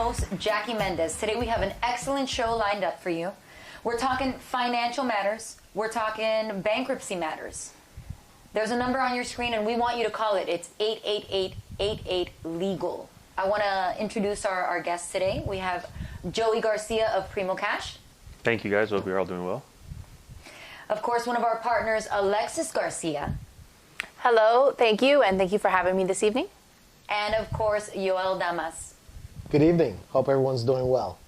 host, Jackie Mendez. Today we have an excellent show lined up for you. We're talking financial matters. We're talking bankruptcy matters. There's a number on your screen, and we want you to call it. It's 888-88-LEGAL. I want to introduce our guests today. We have Joey Garcia of Primo Cash. Thank you, guys. Hope you're all doing well. Of course, one of our partners, Alexis Garcia. Hello, thank you, and thank you for having me this evening. And of course, Yoel Damas. Good evening. Hope everyone's doing well.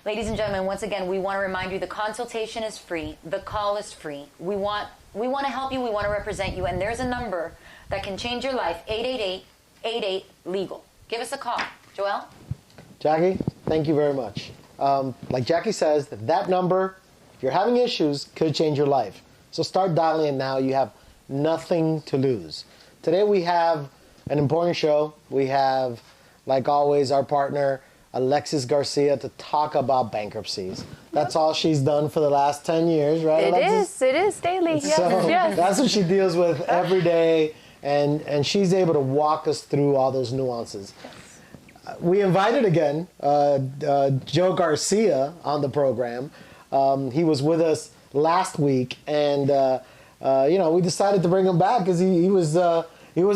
Ladies and gentlemen, once again, we want to remind you the consultation is free. The call is free. We want to help you. We want to represent you. And there's a number that can change your life, 888-88-LEGAL. Give us a call. Joel? Jackie, thank you very much. Like Jackie says, that number, if you're having issues, could change your life. So start dialing in now. You have nothing to lose. Today we have an important show. We have, like always, our partner, Alexis Garcia, to talk about bankruptcies. That's all she's done for the last 10 years, right, Alexis? It is daily. Yes, So yes. that's what she deals with every day, and she's able to walk us through all those nuances. Yes. We invited again Joe Garcia on the program. He was with us last week, and we decided to bring him back because he was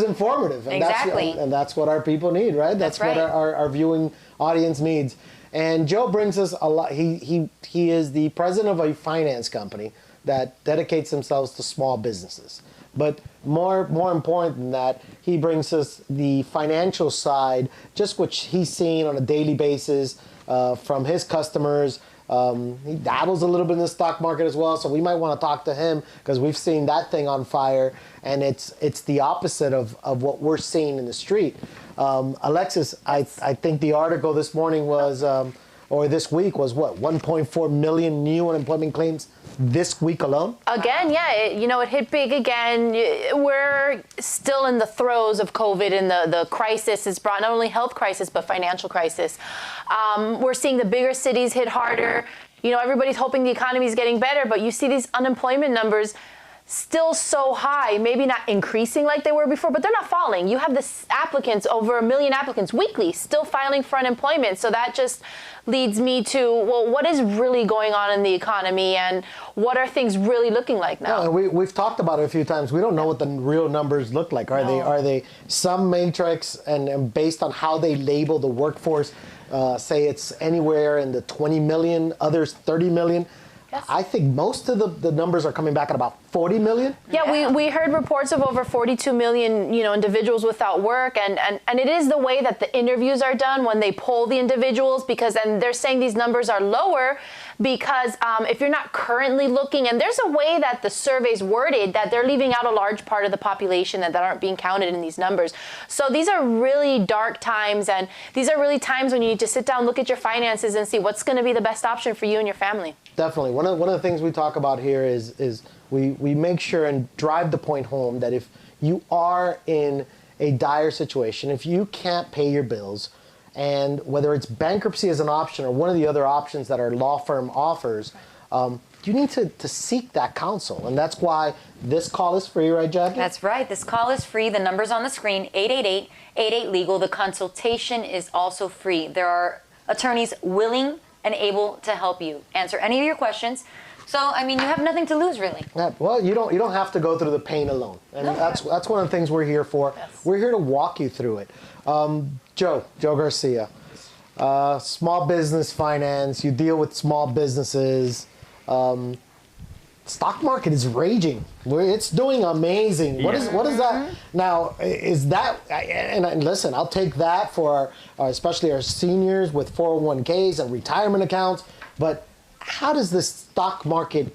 informative, and exactly. That's what our people need, right? That's right. What our viewing audience needs. And Joe brings us a lot. He is the president of a finance company that dedicates themselves to small businesses. But more important than that, he brings us the financial side, just what he's seeing on a daily basis from his customers. He dabbles a little bit in the stock market as well, so we might want to talk to him because we've seen that thing on fire, and it's the opposite of what we're seeing in the street. Alexis, I think the article this morning was, or this week was what, 1.4 million new unemployment claims this week alone? Again, yeah, it hit big again. We're still in the throes of COVID, and the crisis has brought not only health crisis, but financial crisis. We're seeing the bigger cities hit harder. Everybody's hoping the economy is getting better, but you see these unemployment numbers still so high, maybe not increasing like they were before, but they're not falling. You have this applicants, over 1 million applicants weekly, still filing for unemployment. So that just leads me to, well, what is really going on in the economy, and what are things really looking like now? No, we've talked about it a few times. We don't know what the real numbers look like. Are they some matrix, and based on how they label the workforce, say it's anywhere in the 20 million, others 30 million? Yes. I think most of the numbers are coming back at about 40 million. Yeah, we heard reports of over 42 million, individuals without work, and it is the way that the interviews are done when they poll the individuals, because then they're saying these numbers are lower because if you're not currently looking, and there's a way that the survey's worded that they're leaving out a large part of the population that aren't being counted in these numbers. So these are really dark times, and these are really times when you need to sit down, look at your finances, and see what's going to be the best option for you and your family. Definitely. One of the things we talk about here is we make sure and drive the point home that if you are in a dire situation, if you can't pay your bills, and whether it's bankruptcy as an option or one of the other options that our law firm offers, you need to seek that counsel. And that's why this call is free, right, Jackie? That's right. This call is free. The number's on the screen, 888-88-LEGAL. The consultation is also free. There are attorneys willing and able to help you answer any of your questions. So, you have nothing to lose, really. Yeah, well, you don't have to go through the pain alone. And no. That's one of the things we're here for. Yes. We're here to walk you through it. Joe Garcia, small business finance, you deal with small businesses. Stock market is raging. It's doing amazing. What is that? Now, is that, and listen, I'll take that for especially our seniors with 401ks and retirement accounts, but how does this stock market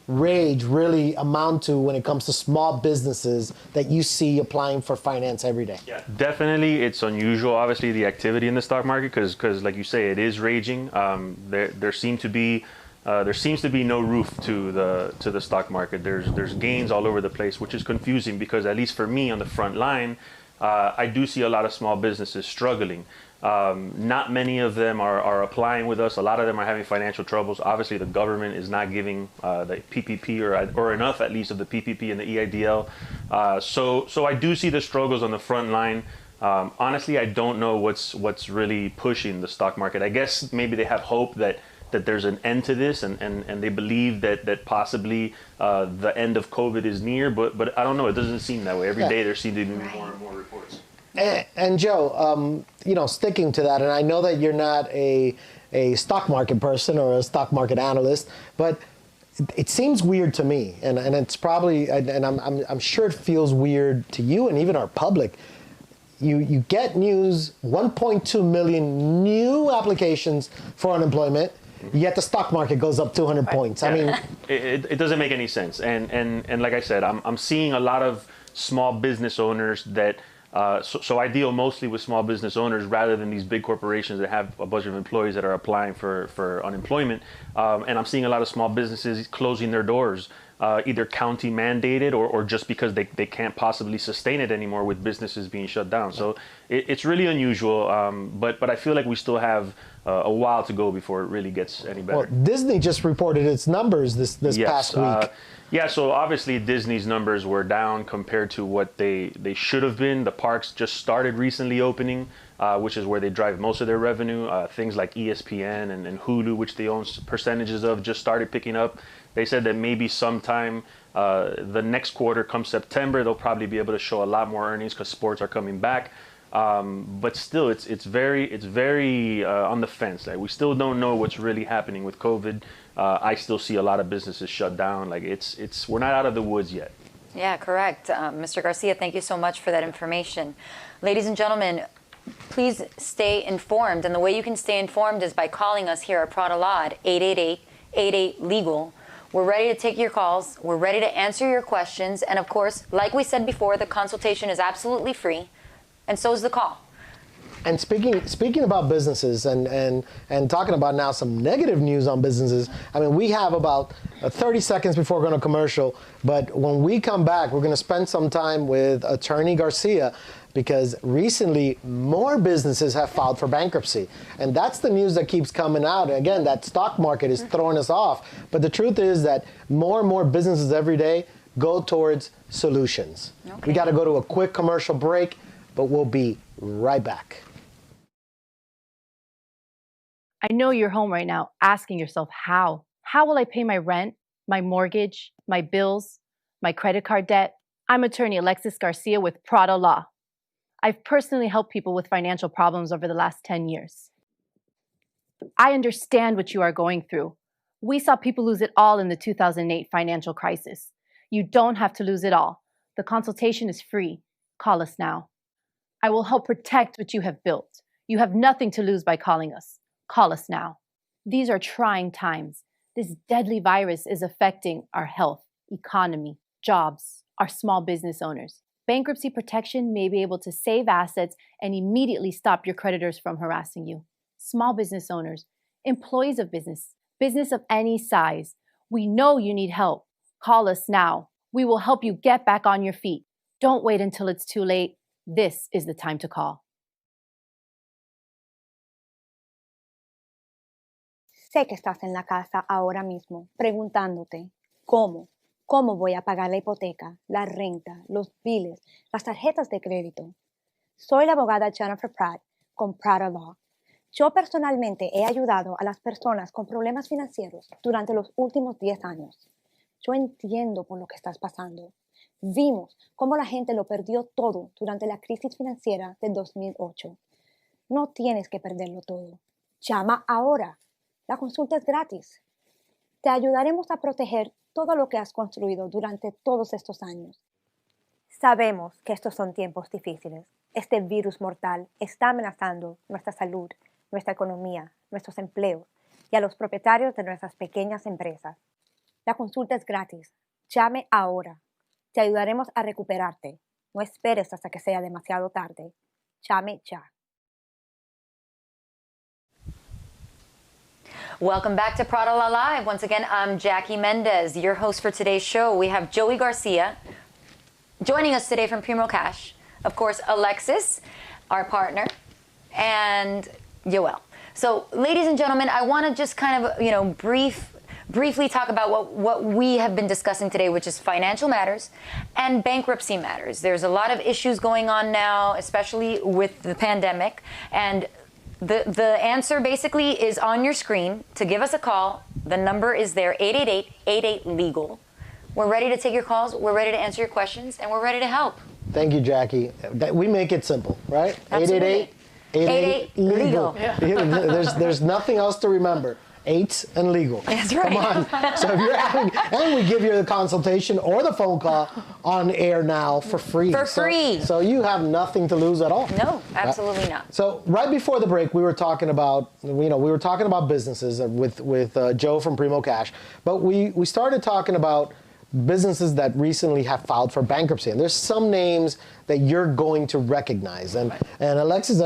rage really amount to when it comes to small businesses that you see applying for finance every day? Yeah, definitely. It's unusual, obviously, the activity in the stock market, because like you say, it is raging. There seems to be no roof to the stock market. There's gains all over the place, which is confusing because, at least for me on the front line, I do see a lot of small businesses struggling. Not many of them are applying with us. A lot of them are having financial troubles. Obviously, the government is not giving the PPP or enough, at least, of the PPP and the EIDL. So I do see the struggles on the front line. Honestly, I don't know what's really pushing the stock market. I guess maybe they have hope that there's an end to this, and they believe that possibly the end of COVID is near, but I don't know. It doesn't seem that way. Every day there seem to be more and more reports. And Joe, sticking to that, and I know that you're not a stock market person or a stock market analyst, but it seems weird to me, and it's probably, and I'm sure it feels weird to you and even our public. You get news, 1.2 million new applications for unemployment, yet the stock market goes up 200 points. I mean, it doesn't make any sense. And like I said, I'm seeing a lot of small business owners that. So I deal mostly with small business owners rather than these big corporations that have a bunch of employees that are applying for unemployment. And I'm seeing a lot of small businesses closing their doors, either county mandated or just because they can't possibly sustain it anymore with businesses being shut down. So it's really unusual. But I feel like we still have a while to go before it really gets any better. Well, Disney just reported its numbers this past week. Yeah, so obviously Disney's numbers were down compared to what they should have been. The parks just started recently opening, which is where they drive most of their revenue. Things like ESPN and Hulu, which they own percentages of, just started picking up. They said that maybe sometime the next quarter, come September, they'll probably be able to show a lot more earnings because sports are coming back. But still, it's very on the fence. Like, we still don't know what's really happening with COVID. I still see a lot of businesses shut down. Like we're not out of the woods yet. Yeah, correct. Mr. Garcia, thank you so much for that information. Ladies and gentlemen, please stay informed. And the way you can stay informed is by calling us here at PraDa Law at 888-88-LEGAL. We're ready to take your calls. We're ready to answer your questions. And of course, like we said before, the consultation is absolutely free. And so is the call. And speaking about businesses and talking about now some negative news on businesses, I mean, we have about 30 seconds before going to commercial, but when we come back, we're going to spend some time with Attorney Garcia because recently more businesses have filed for bankruptcy. And that's the news that keeps coming out. Again, that stock market is throwing us off. But the truth is that more and more businesses every day go towards solutions. Okay. We got to go to a quick commercial break, but we'll be right back. I know you're home right now asking yourself, how? How will I pay my rent, my mortgage, my bills, my credit card debt? I'm attorney Alexis Garcia with PraDa Law. I've personally helped people with financial problems over the last 10 years. I understand what you are going through. We saw people lose it all in the 2008 financial crisis. You don't have to lose it all. The consultation is free. Call us now. I will help protect what you have built. You have nothing to lose by calling us. Call us now. These are trying times. This deadly virus is affecting our health, economy, jobs, our small business owners. Bankruptcy protection may be able to save assets and immediately stop your creditors from harassing you. Small business owners, employees of business of any size, we know you need help. Call us now. We will help you get back on your feet. Don't wait until it's too late. This is the time to call. Sé que estás en la casa ahora mismo preguntándote, ¿cómo voy a pagar la hipoteca, la renta, los biles, las tarjetas de crédito? Soy la abogada Jennifer Pratt con PraDa Law. Yo personalmente he ayudado a las personas con problemas financieros durante los últimos 10 años. Yo entiendo por lo que estás pasando. Vimos cómo la gente lo perdió todo durante la crisis financiera del 2008. No tienes que perderlo todo. Llama ahora. La consulta es gratis. Te ayudaremos a proteger todo lo que has construido durante todos estos años. Sabemos que estos son tiempos difíciles. Este virus mortal está amenazando nuestra salud, nuestra economía, nuestros empleos y a los propietarios de nuestras pequeñas empresas. La consulta es gratis. Llame ahora. Te ayudaremos a recuperarte. No esperes hasta que sea demasiado tarde. Llame ya. Welcome back to PraDa Law Live. Once again, I'm Jackie Mendez, your host for today's show. We have Joey Garcia joining us today from Primo Cash. Of course, Alexis, our partner, and Yoel. So, ladies and gentlemen, I want to just kind of, briefly talk about what we have been discussing today, which is financial matters and bankruptcy matters. There's a lot of issues going on now, especially with the pandemic, and the answer basically is on your screen. To give us a call, the number is there, 888-88-LEGAL. We're ready to take your calls, we're ready to answer your questions, and we're ready to help. Thank you, Jackie. We make it simple, right? Absolutely. 888-legal. There's nothing else to remember. 8 and legal. That's right. Come on. So if you're having, and we give you the consultation or the phone call on air now for free. For free. So you have nothing to lose at all. No, absolutely not. So right before the break, we were talking about, businesses with Joe from Primo Cash, but we started talking about businesses that recently have filed for bankruptcy, and there's some names that you're going to recognize. And Alexis,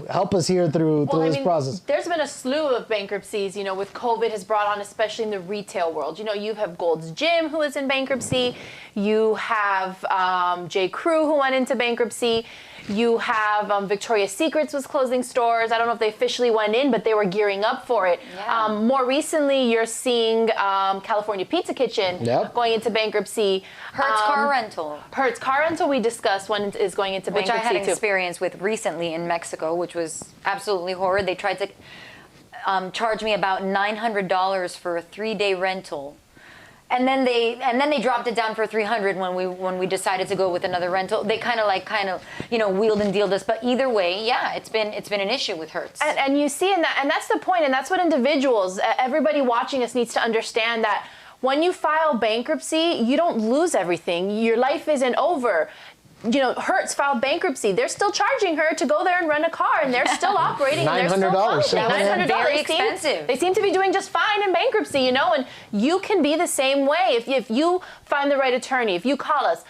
help us here through this process. There's been a slew of bankruptcies, with COVID has brought on, especially in the retail world. You have Gold's Gym, who is in bankruptcy. You have J. Crew, who went into bankruptcy. You have Victoria's Secrets was closing stores. I don't know if they officially went in, but they were gearing up for it. Yeah. More recently, you're seeing California Pizza Kitchen going into bankruptcy. Hertz Car Rental. Hertz Car Rental, we discussed when it is going into bankruptcy, which I had too. experience with recently in Mexico, which was absolutely horrid. They tried to charge me about $900 for a 3-day rental. And then they dropped it down for $300 when we decided to go with another rental. They kind of wheeled and dealed us. But either way, yeah, it's been an issue with Hertz. And you see, and that's the point, and that's what individuals, everybody watching us needs to understand, that when you file bankruptcy, you don't lose everything. Your life isn't over. Hertz filed bankruptcy. They're still charging her to go there and rent a car, and they're still operating. $900. They're still functioning. $900. Very expensive. They seem to be doing just fine in bankruptcy, and you can be the same way if you find the right attorney. If you call us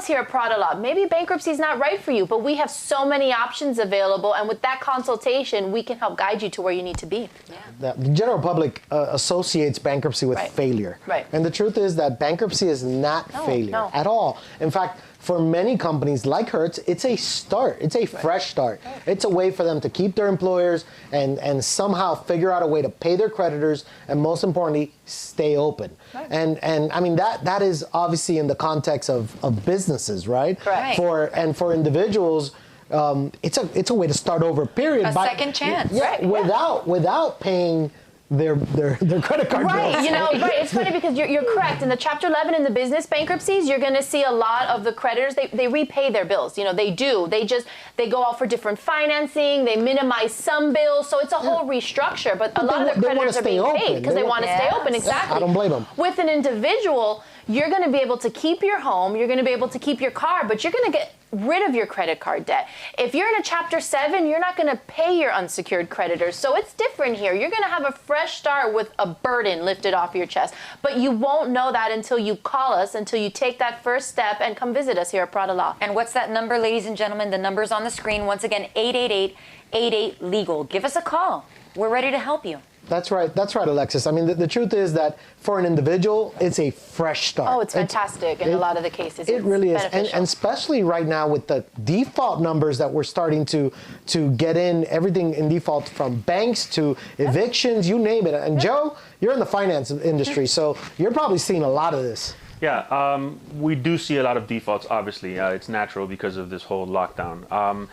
here at PraDa Law. Maybe bankruptcy is not right for you, but we have so many options available, and with that consultation, we can help guide you to where you need to be. Yeah. The general public associates bankruptcy with failure. Right. And the truth is that bankruptcy is not failure at all. In fact, for many companies like Hertz, it's a start. It's a fresh start. It's a way for them to keep their employers and somehow figure out a way to pay their creditors, and most importantly, stay open. Right. And I mean that is obviously in the context of businesses, right? Correct. For individuals, it's a way to start over. Period. A second chance. Yeah. Right. Without paying their credit card bills. Right. It's funny because you're correct. In the Chapter 11 in the business bankruptcies, you're going to see a lot of the creditors, they repay their bills. They do. They go out for different financing. They minimize some bills. So it's a whole restructure. But a lot of the creditors are being paid because they want to stay open. Exactly. I don't blame them. With an individual, you're going to be able to keep your home. You're going to be able to keep your car, but you're going to get rid of your credit card debt. If you're in a Chapter 7, you're not going to pay your unsecured creditors. So it's different here. You're going to have a fresh start with a burden lifted off your chest. But you won't know that until you call us, until you take that first step and come visit us here at PraDa Law. And what's that number, ladies and gentlemen? The number's on the screen. Once again, 888-88-LEGAL. Give us a call. We're ready to help you. That's right, Alexis. I mean, the truth is that for an individual, it's a fresh start. Oh, it's fantastic in a lot of the cases. It really is. And especially right now with the default numbers that we're starting to get in, everything in default from banks to evictions, you name it. And Joe, you're in the finance industry, so you're probably seeing a lot of this. Yeah, we do see a lot of defaults, obviously. It's natural because of this whole lockdown.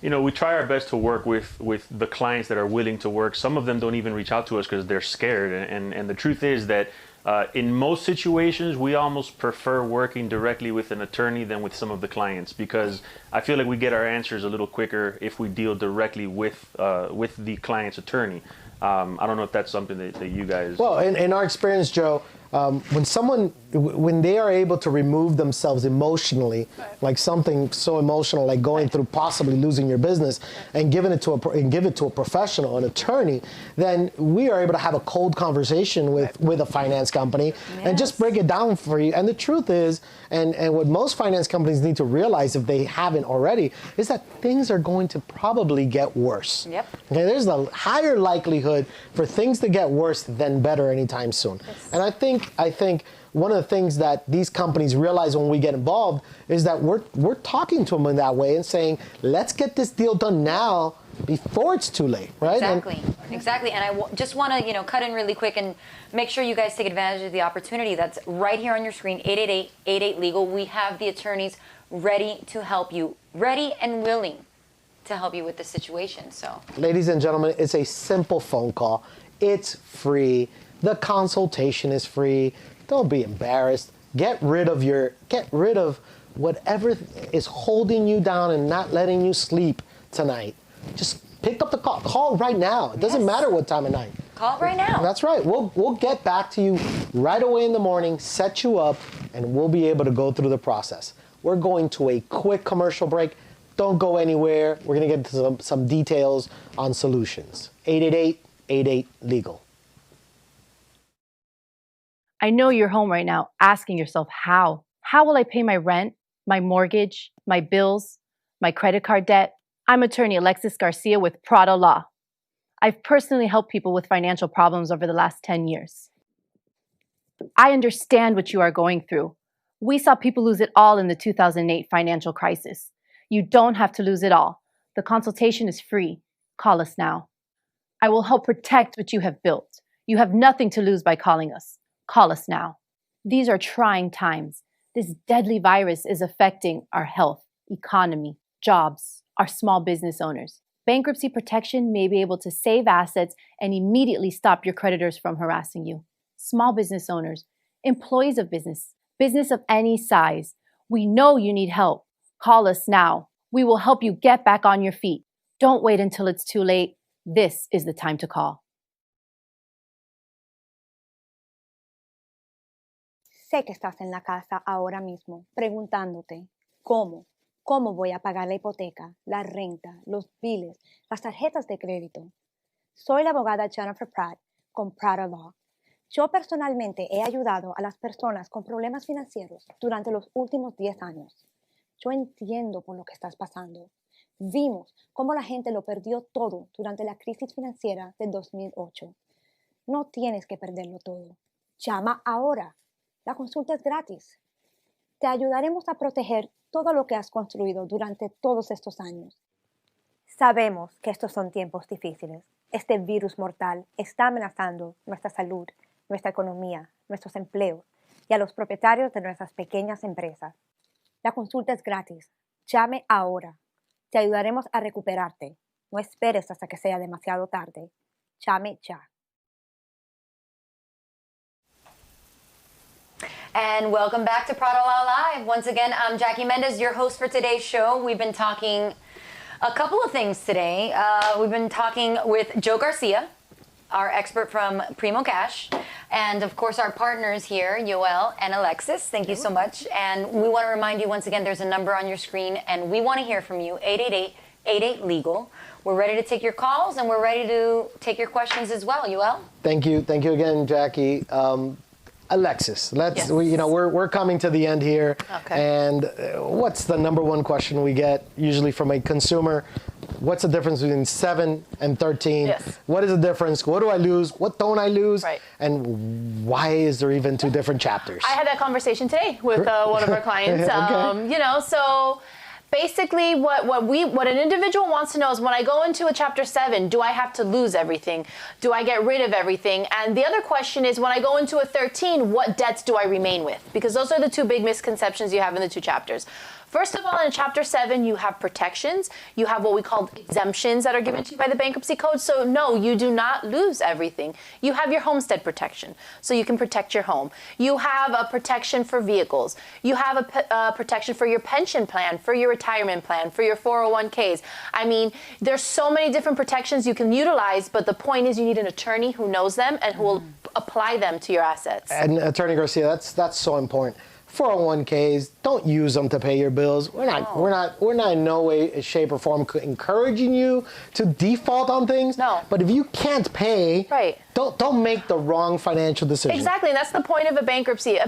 We try our best to work with the clients that are willing to work. Some of them don't even reach out to us because they're scared. And the truth is that in most situations, we almost prefer working directly with an attorney than with some of the clients, because I feel like we get our answers a little quicker if we deal directly with the client's attorney. I don't know if that's something that you guys... Well, in our experience, Joe, when they are able to remove themselves emotionally, like something so emotional, like going through possibly losing your business, and give it to a professional, an attorney, then we are able to have a cold conversation with a finance company and just break it down for you. And the truth is, and what most finance companies need to realize, if they haven't already, is that things are going to probably get worse. Yep. Okay, there's a higher likelihood for things to get worse than better anytime soon. Yes. And I think one of the things that these companies realize when we get involved is that we're talking to them in that way and saying, let's get this deal done now before it's too late, right? Exactly. And I just want to, cut in really quick and make sure you guys take advantage of the opportunity that's right here on your screen, 888-88-LEGAL. We have the attorneys ready to help you, ready and willing to help you with the situation. So, ladies and gentlemen, it's a simple phone call. It's free. The consultation is free. Don't be embarrassed. Get rid of whatever is holding you down and not letting you sleep tonight. Just pick up the call. Call right now. It doesn't matter what time of night. Call right now. That's right. We'll get back to you right away in the morning, set you up, and we'll be able to go through the process. We're going to a quick commercial break. Don't go anywhere. We're going to get into some details on solutions. 888-88-LEGAL. I know you're home right now asking yourself, how? How will I pay my rent, my mortgage, my bills, my credit card debt? I'm attorney Alexis Garcia with PraDa Law. I've personally helped people with financial problems over the last 10 years. I understand what you are going through. We saw people lose it all in the 2008 financial crisis. You don't have to lose it all. The consultation is free. Call us now. I will help protect what you have built. You have nothing to lose by calling us. Call us now. These are trying times. This deadly virus is affecting our health, economy, jobs, our small business owners. Bankruptcy protection may be able to save assets and immediately stop your creditors from harassing you. Small business owners, employees of business of any size, we know you need help. Call us now. We will help you get back on your feet. Don't wait until it's too late. This is the time to call. Sé que estás en la casa ahora mismo preguntándote, ¿cómo? ¿Cómo voy a pagar la hipoteca, la renta, los biles, las tarjetas de crédito? Soy la abogada Jennifer Pratt con PraDa Law. Yo personalmente he ayudado a las personas con problemas financieros durante los últimos 10 años. Yo entiendo por lo que estás pasando. Vimos cómo la gente lo perdió todo durante la crisis financiera del 2008. No tienes que perderlo todo. Llama ahora. La consulta es gratis. Te ayudaremos a proteger todo lo que has construido durante todos estos años. Sabemos que estos son tiempos difíciles. Este virus mortal está amenazando nuestra salud, nuestra economía, nuestros empleos y a los propietarios de nuestras pequeñas empresas. La consulta es gratis. Llame ahora. Te ayudaremos a recuperarte. No esperes hasta que sea demasiado tarde. Llame ya. And welcome back to PraDa Law Live. Once again, I'm Jackie Mendez, your host for today's show. We've been talking a couple of things today. We've been talking with Joe Garcia, our expert from Primo Cash, and of course our partners here, Yoel and Alexis. Thank you so much. And we want to remind you once again, there's a number on your screen, and we want to hear from you, 888-88-LEGAL. We're ready to take your calls, and we're ready to take your questions as well. Yoel? Thank you again, Jackie. Alexis, we're coming to the end here. Okay. And what's the number one question we get usually from a consumer? What's the difference between 7 and 13? Yes. What is the difference? What do I lose? What don't I lose? Right. And why is there even 2 different chapters? I had that conversation today with one of our clients. Okay. So basically what an individual wants to know is, when I go into a chapter 7, do I have to lose everything? Do I get rid of everything? And the other question is, when I go into a 13, what debts do I remain with? Because those are the 2 big misconceptions you have in the 2 chapters. First of all, in Chapter 7, you have protections. You have what we call exemptions that are given to you by the Bankruptcy Code. So no, you do not lose everything. You have your homestead protection, so you can protect your home. You have a protection for vehicles. You have a protection for your pension plan, for your retirement plan, for your 401ks. I mean, there's so many different protections you can utilize, but the point is you need an attorney who knows them and who will apply them to your assets. And Attorney Garcia, that's so important. 401ks, don't use them to pay your bills. We're not in no way, shape, or form encouraging you to default on things. No. But if you can't pay, right, don't make the wrong financial decision. Exactly, and that's the point of a bankruptcy.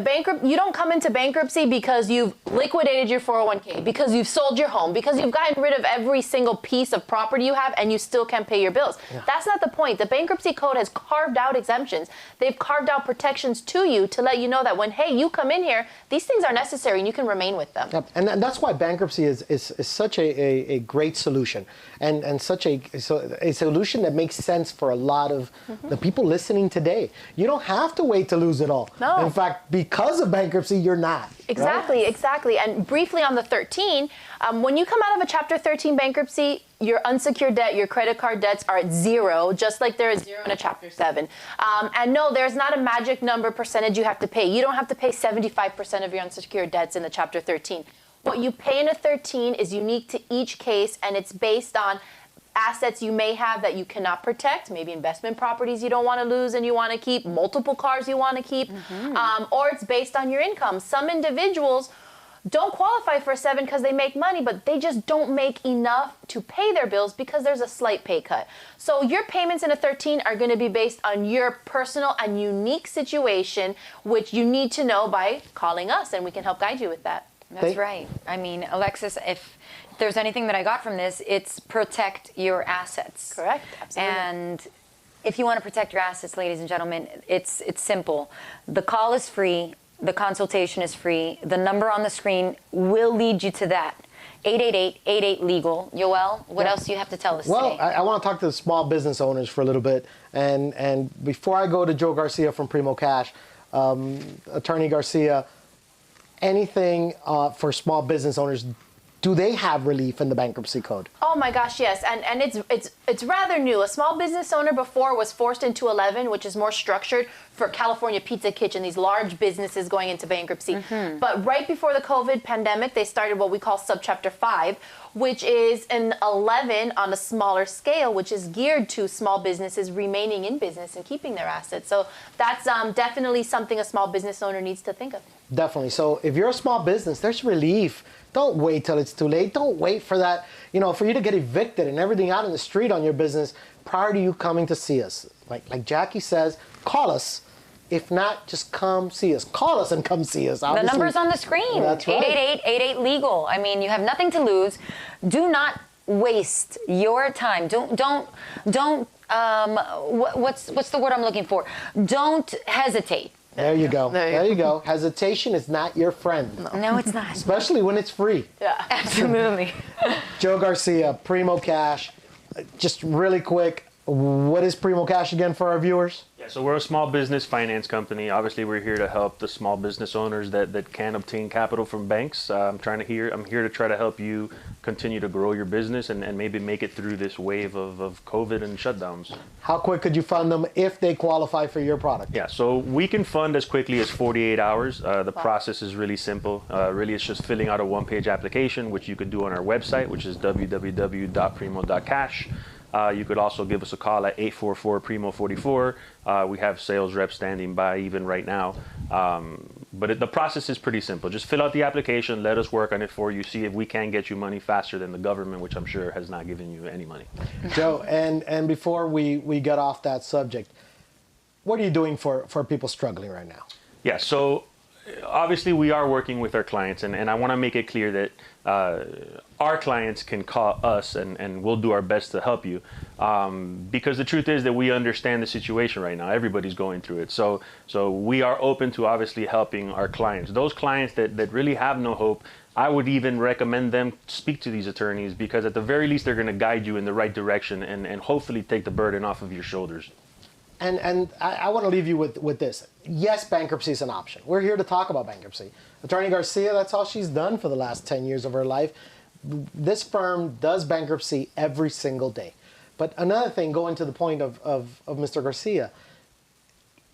You don't come into bankruptcy because you've liquidated your 401k, because you've sold your home, because you've gotten rid of every single piece of property you have and you still can't pay your bills. Yeah. That's not the point. The Bankruptcy Code has carved out exemptions. They've carved out protections to you to let you know that when, hey, you come in here, these things are necessary and you can can remain with them. Yep. And that's why bankruptcy is such a great solution and such a solution that makes sense for a lot of the people listening today. You don't have to wait to lose it all. No. In fact, because of bankruptcy, you're not. Exactly, right? exactly. And briefly on the 13, when you come out of a Chapter 13 bankruptcy, your unsecured debt, your credit card debts are at zero, just like there is zero in a Chapter 7. And no, there's not a magic number percentage you have to pay. You don't have to pay 75% of your unsecured debts in the Chapter 13. What you pay in a 13 is unique to each case, and it's based on assets you may have that you cannot protect, maybe investment properties you don't want to lose and you want to keep, multiple cars you want to keep, or it's based on your income. Some individuals don't qualify for a 7 because they make money, but they just don't make enough to pay their bills because there's a slight pay cut. So your payments in a 13 are going to be based on your personal and unique situation, which you need to know by calling us, and we can help guide you with that. That's right. I mean, Alexis, if there's anything that I got from this, it's protect your assets. Correct. Absolutely. And if you want to protect your assets, ladies and gentlemen, it's simple. The call is free. The consultation is free. The number on the screen will lead you to that. 888-88-LEGAL. Yoel, what else do you have to tell us today? Well, I want to talk to the small business owners for a little bit. And before I go to Joe Garcia from Primo Cash, Attorney Garcia, anything for small business owners, do they have relief in the bankruptcy code? Oh my gosh, yes, and it's rather new. A small business owner before was forced into 11, which is more structured for California Pizza Kitchen, these large businesses going into bankruptcy. But right before the COVID pandemic, they started what we call Subchapter 5, which is an 11 on a smaller scale, which is geared to small businesses remaining in business and keeping their assets. So that's definitely something a small business owner needs to think of. Definitely. So if you're a small business, there's relief. Don't wait till it's too late. Don't wait for that, for you to get evicted and everything out in the street on your business prior to you coming to see us. Like Jackie says, call us. If not, just come see us. Call us and come see us. Obviously, the number's on the screen. That's right. 888-88-LEGAL. I mean, you have nothing to lose. Do not waste your time. What's the word I'm looking for? Don't hesitate. There you go. There you go. Hesitation is not your friend. No, it's not. Especially when it's free. Yeah, absolutely. Joe Garcia, Primo Cash. Just really quick, what is Primo Cash again for our viewers? Yeah, so we're a small business finance company. Obviously, we're here to help the small business owners that can't obtain capital from banks. I'm here to try to help you continue to grow your business and maybe make it through this wave of COVID and shutdowns. How quick could you fund them if they qualify for your product? Yeah, so we can fund as quickly as 48 hours. The process is really simple. Really, it's just filling out a one-page application, which you could do on our website, which is www.primo.cash. You could also give us a call at 844-PRIMO-44. We have sales reps standing by even right now. But the process is pretty simple. Just fill out the application, let us work on it for you, see if we can get you money faster than the government, which I'm sure has not given you any money. Joe, and before we get off that subject, what are you doing for people struggling right now? Yeah, so obviously we are working with our clients, and I want to make it clear that our clients can call us and we'll do our best to help you, because the truth is that we understand the situation right now. Everybody's going through it. So we are open to obviously helping our clients. Those clients that really have no hope, I would even recommend them speak to these attorneys, because at the very least they're going to guide you in the right direction and hopefully take the burden off of your shoulders. And I want to leave you with this. Yes, bankruptcy is an option. We're here to talk about bankruptcy. Attorney Garcia, that's all she's done for the last 10 years of her life. This firm does bankruptcy every single day. But another thing, going to the point of Mr. Garcia,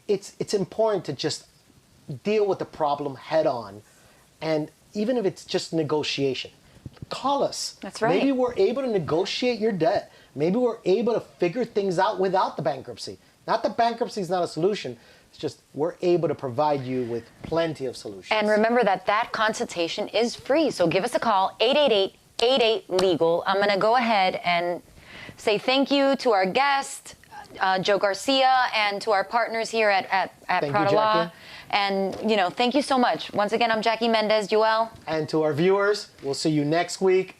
it's important to just deal with the problem head on. And even if it's just negotiation, call us. That's right. Maybe we're able to negotiate your debt. Maybe we're able to figure things out without the bankruptcy. Not that bankruptcy is not a solution. It's just we're able to provide you with plenty of solutions. And remember that consultation is free. So give us a call, 888-88-LEGAL. I'm going to go ahead and say thank you to our guest, Joe Garcia, and to our partners here at PraDa Law. And, thank you so much. Once again, I'm Jackie Mendez. Yoel. And to our viewers, we'll see you next week.